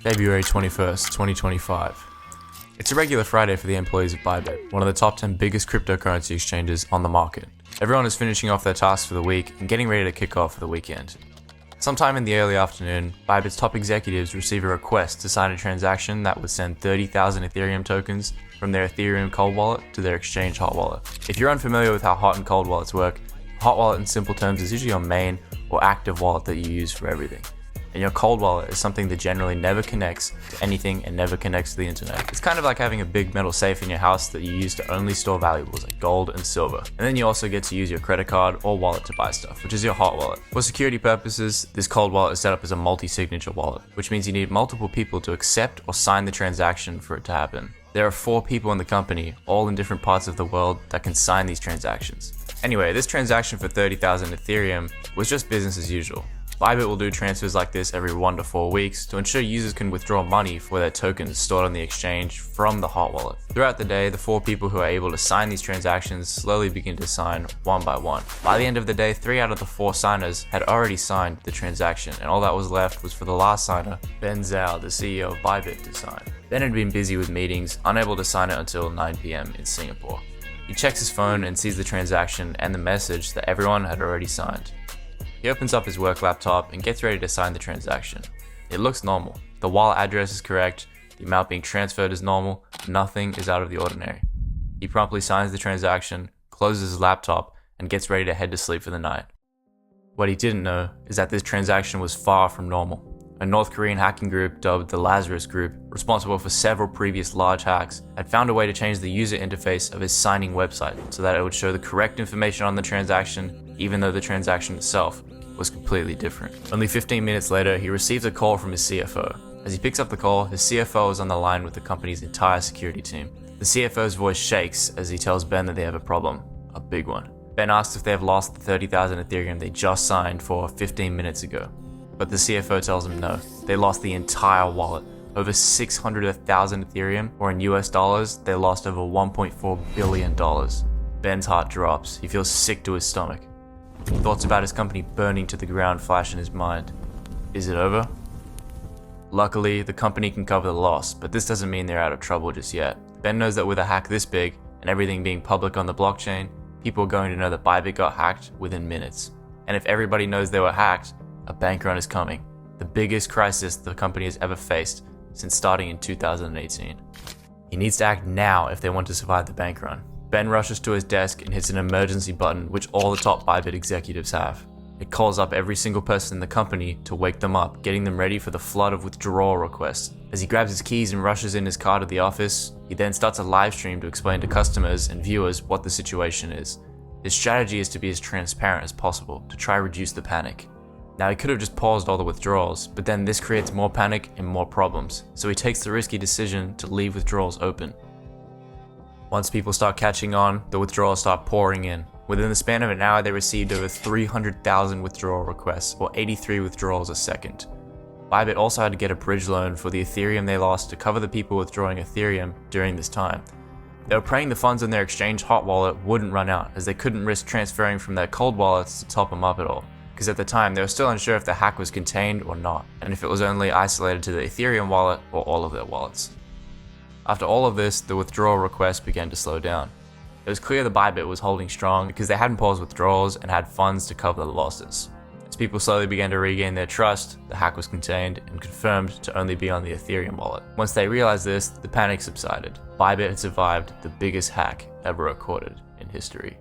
February 21st, 2025. It's a regular Friday for the employees of Bybit, one of the top 10 biggest cryptocurrency exchanges on the market. Everyone is finishing off their tasks for the week and getting ready to kick off for the weekend. Sometime in the early afternoon, Bybit's top executives receive a request to sign a transaction that would send 30,000 Ethereum tokens from their Ethereum cold wallet to their exchange hot wallet. If you're unfamiliar with how hot and cold wallets work, a hot wallet in simple terms is usually your main or active wallet that you use for everything. And your cold wallet is something that generally never connects to anything and never connects to the internet. It's kind of like having a big metal safe in your house that you use to only store valuables like gold and silver. And then you also get to use your credit card or wallet to buy stuff, which is your hot wallet. For security purposes, this cold wallet is set up as a multi-signature wallet, which means you need multiple people to accept or sign the transaction for it to happen. There are 4 people in the company, all in different parts of the world, that can sign these transactions. Anyway, this transaction for 30,000 Ethereum was just business as usual. Bybit will do transfers like this every 1 to 4 weeks to ensure users can withdraw money for their tokens stored on the exchange from the hot wallet. Throughout the day, the 4 people who are able to sign these transactions slowly begin to sign one by one. By the end of the day, 3 out of the 4 signers had already signed the transaction, and all that was left was for the last signer, Zhou, the CEO of Bybit, to sign. Ben had been busy with meetings, unable to sign it until 9 PM in Singapore. He checks his phone and sees the transaction and the message that everyone had already signed. He opens up his work laptop and gets ready to sign the transaction. It looks normal. The wallet address is correct, the amount being transferred is normal, nothing is out of the ordinary. He promptly signs the transaction, closes his laptop, and gets ready to head to sleep for the night. What he didn't know is that this transaction was far from normal. A North Korean hacking group dubbed the Lazarus Group, responsible for several previous large hacks, had found a way to change the user interface of his signing website so that it would show the correct information on the transaction, even though the transaction itself was completely different. Only 15 minutes later, he receives a call from his CFO. As he picks up the call, his CFO is on the line with the company's entire security team. The CFO's voice shakes as he tells Ben that they have a problem, a big one. Ben asks if they have lost the 30,000 Ethereum they just signed for 15 minutes ago. But the CFO tells him no, they lost the entire wallet. Over 600,000 Ethereum, or in US dollars, they lost over $1.4 billion. Ben's heart drops. He feels sick to his stomach. Thoughts about his company burning to the ground flash in his mind. Is it over? Luckily, the company can cover the loss, but this doesn't mean they're out of trouble just yet. Ben knows that with a hack this big, and everything being public on the blockchain, people are going to know that Bybit got hacked within minutes. And if everybody knows they were hacked, a bank run is coming. The biggest crisis the company has ever faced since starting in 2018. He needs to act now if they want to survive the bank run. Ben rushes to his desk and hits an emergency button which all the top Bybit executives have. It calls up every single person in the company to wake them up, getting them ready for the flood of withdrawal requests. As he grabs his keys and rushes in his car to the office, he then starts a live stream to explain to customers and viewers what the situation is. His strategy is to be as transparent as possible to try reduce the panic. Now, he could have just paused all the withdrawals, but then this creates more panic and more problems, so he takes the risky decision to leave withdrawals open. Once people start catching on, the withdrawals start pouring in. Within the span of an hour, they received over 300,000 withdrawal requests, or 83 withdrawals a second. Bybit also had to get a bridge loan for the Ethereum they lost to cover the people withdrawing Ethereum during this time. They were praying the funds in their exchange hot wallet wouldn't run out, as they couldn't risk transferring from their cold wallets to top them up at all. Because at the time, they were still unsure if the hack was contained or not, and if it was only isolated to the Ethereum wallet or all of their wallets. After all of this, the withdrawal requests began to slow down. It was clear the Bybit was holding strong because they hadn't paused withdrawals and had funds to cover the losses. As people slowly began to regain their trust, the hack was contained and confirmed to only be on the Ethereum wallet. Once they realized this, the panic subsided. Bybit had survived the biggest hack ever recorded in history.